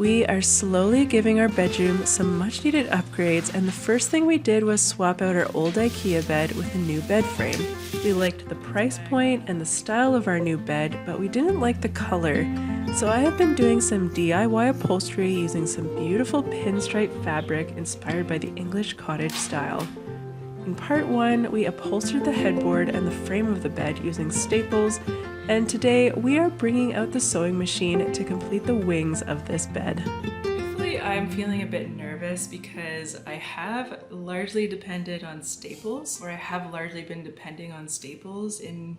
We are slowly giving our bedroom some much needed upgrades, and the first thing we did was swap out our old IKEA bed with a new bed frame. We liked the price point and the style of our new bed, but we didn't like the color. So I have been doing some DIY upholstery using some beautiful pinstripe fabric inspired by the English cottage style. In part 1, we upholstered the headboard and the frame of the bed using staples, and today we are bringing out the sewing machine to complete the wings of this bed. Truthfully, I'm feeling a bit nervous because I have largely depended on staples, or I have largely been depending on staples in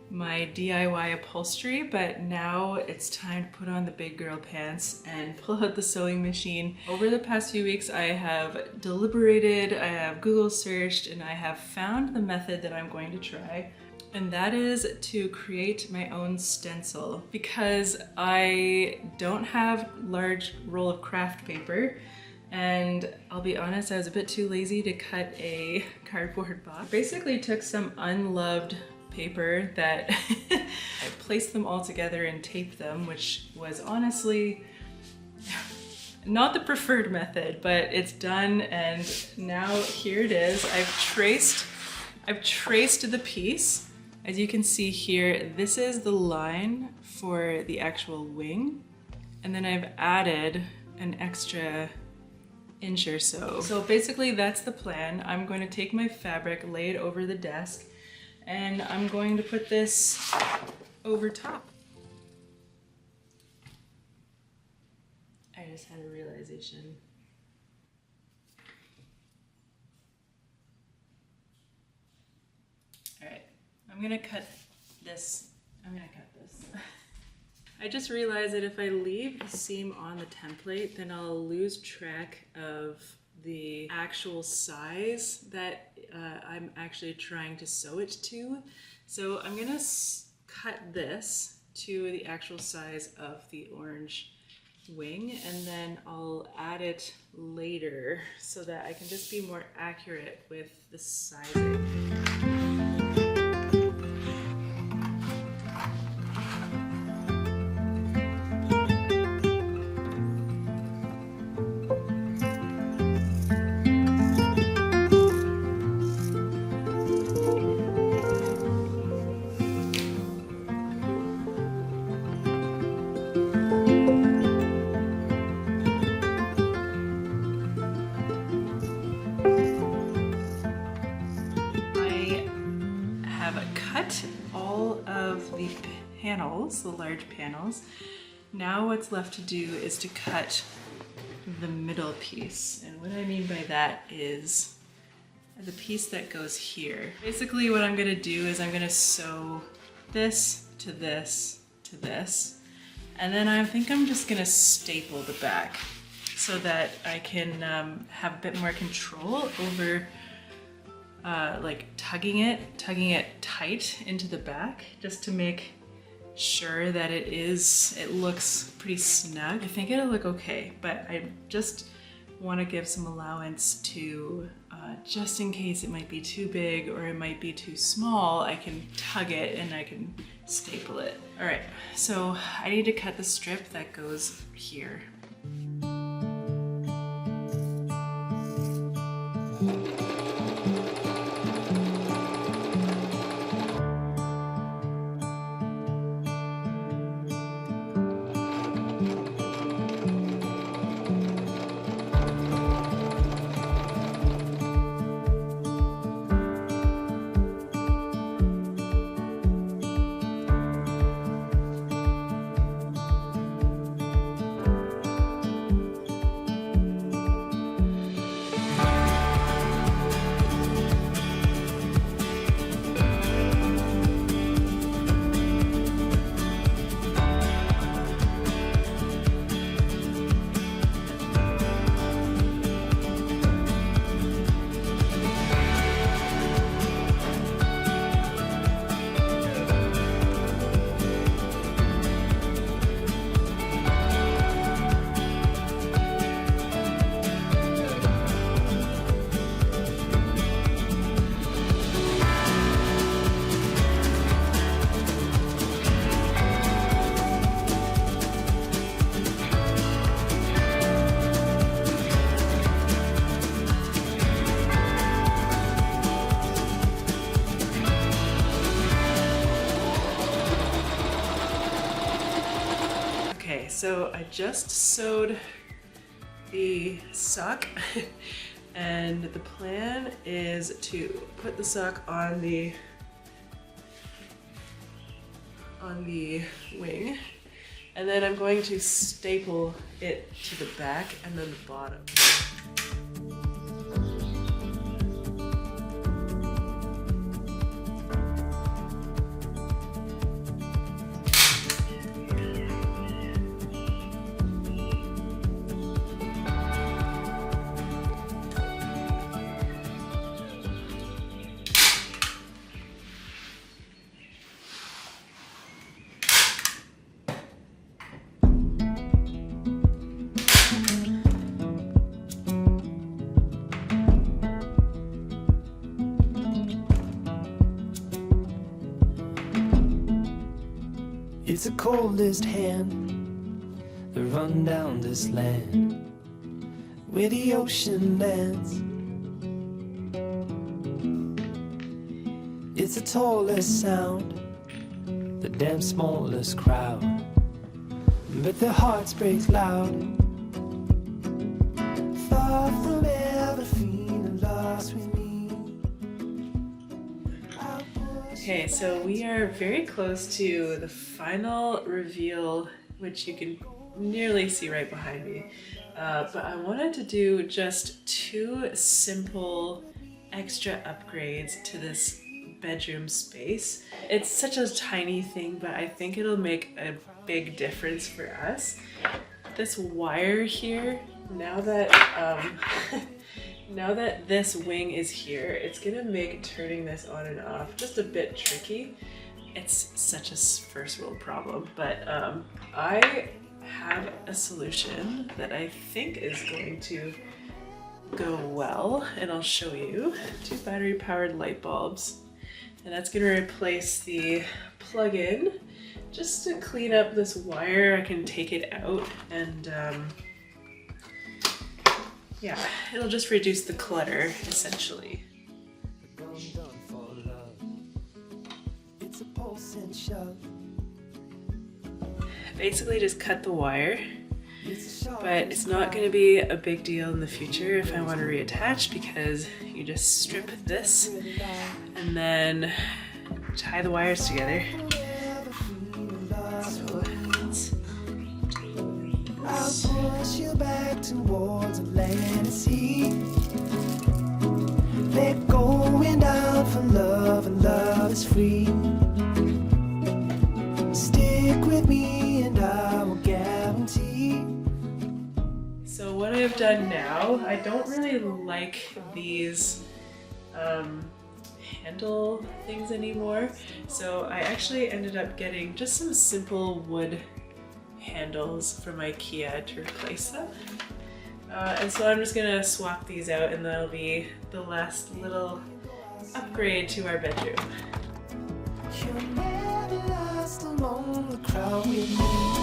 my DIY upholstery, but now it's time to put on the big girl pants and pull out the sewing machine. Over the past few weeks, I have deliberated, I have Google searched, and I have found the method that I'm going to try. And that is to create my own stencil because I don't have large roll of craft paper, and I'll be honest, I was a bit too lazy to cut a cardboard box. Basically took some unloved paper that I placed them all together and taped them, which was honestly not the preferred method, but it's done, and now here it is. I've traced the piece. As you can see here, this is the line for the actual wing, and then I've added an extra inch or so. So basically that's the plan. I'm going to take my fabric, lay it over the desk, and I'm going to put this over top. I just had a realization. All right. I'm gonna cut this. I just realized that if I leave the seam on the template, then I'll lose track of the actual size that I'm actually trying to sew it to. So I'm gonna cut this to the actual size of the orange wing, and then I'll add it later so that I can just be more accurate with the sizing. Cut all of the panels, the large panels. Now what's left to do is to cut the middle piece. And what I mean by that is the piece that goes here. Basically what I'm gonna do is I'm gonna sew this to this to this. And then I think I'm just gonna staple the back so that I can have a bit more control over like tugging it tight into the back, just to make sure that it looks pretty snug. I think it'll look okay, but I just want to give some allowance to just in case it might be too big or it might be too small. I can tug it and I can staple it. All right, so I need to cut the strip that goes here. so I just sewed the sock and the plan is to put the sock on the wing, and then I'm going to staple it to the back and then the bottom. It's the coldest hand that run down this land where the ocean lands. It's the tallest sound, the damn smallest crowd, but their hearts break loud. Far from ever feeling lost with me. Okay, so we are very close to the final reveal, which you can nearly see right behind me. But I wanted to do just 2 simple extra upgrades to this bedroom space. It's such a tiny thing, but I think it'll make a big difference for us. This wire here, now that now that this wing is here, it's gonna make turning this on and off just a bit tricky. It's such a first world problem, but I have a solution that I think is going to go well, and I'll show you. 2 battery powered light bulbs, and that's gonna replace the plug-in. Just to clean up this wire, I can take it out and yeah, it'll just reduce the clutter, essentially. Basically just cut the wire, but it's not going to be a big deal in the future if I want to reattach, because you just strip this and then tie the wires together. I'll push you back towards the land and sea. They're going down for love, and love is free. Stick with me and I will guarantee. So what I've done now, I don't really like these handle things anymore. So I actually ended up getting just some simple wood handles from IKEA to replace them. And so I'm just gonna swap these out, and that'll be the last little upgrade to our bedroom. You're never lost among the crowd with me.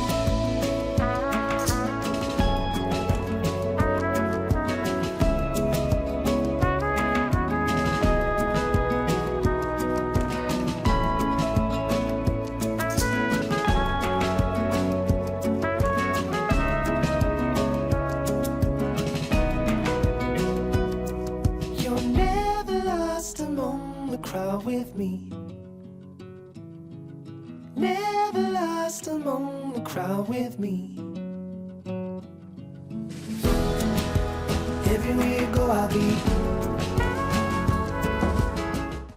Crowd with me. Never lost among the crowd with me. Everywhere you go I'll be